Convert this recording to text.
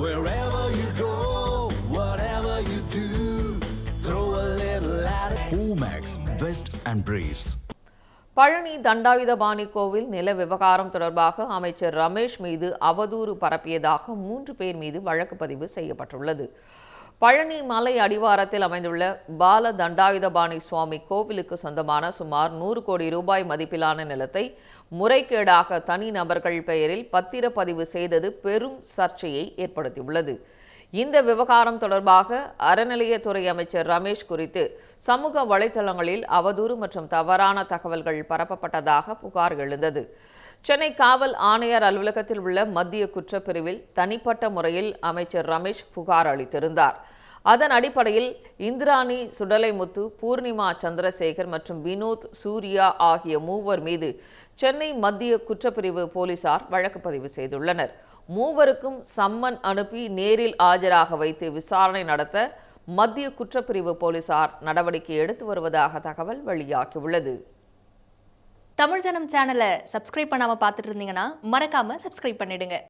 Wherever you go, whatever you do, throw a little at it. Omax, Vest and Briefs. Palani Dhandayuthapani கோவில் நில விவகாரம் தொடர்பாக அமைச்சர் ரமேஷ் மீது அவதூறு பரப்பியதாக 3 பேர் மீது வழக்கு பதிவு செய்யப்பட்டுள்ளது. பழனி மலை அடிவாரத்தில் அமைந்துள்ள பால தண்டாயுதபாணி சுவாமி கோவிலுக்கு சொந்தமான சுமார் 100 கோடி ரூபாய் மதிப்பிலான நிலத்தை முறைகேடாக தனி நபர்கள் பெயரில் பத்திரப்பதிவு செய்தது பெரும் சர்ச்சையை ஏற்படுத்தியுள்ளது. இந்த விவகாரம் தொடர்பாக அறநிலையத்துறை அமைச்சர் ரமேஷ் குறித்து சமூக வலைதளங்களில் அவதூறு மற்றும் தவறான தகவல்கள் பரப்பப்பட்டதாக புகார் எழுந்தது. சென்னை காவல் ஆணையர் அலுவலகத்தில் உள்ள மத்திய குற்றப்பிரிவில் தனிப்பட்ட முறையில் அமைச்சர் ரமேஷ் புகார் அளித்திருந்தார். அதன் அடிப்படையில் இந்திராணி சுடலைமுத்து, பூர்ணிமா சந்திரசேகர் மற்றும் வினோத் சூர்யா ஆகிய 3 மீது சென்னை மத்திய குற்றப்பிரிவு போலீசார் வழக்கு பதிவு செய்துள்ளனர். 3 சம்மன் அனுப்பி நேரில் ஆஜராக வைத்து விசாரணை நடத்த மத்திய குற்றப்பிரிவு போலீசார் நடவடிக்கை எடுத்து வருவதாக தகவல் வெளியாகியுள்ளது. தமிழ் ஜனம் சேனலை சப்ஸ்கிரைப் பண்ணாமல் பார்த்துட்டு இருந்தீங்கன்னா மறக்காமல் சப்ஸ்கிரைப் பண்ணிடுங்க.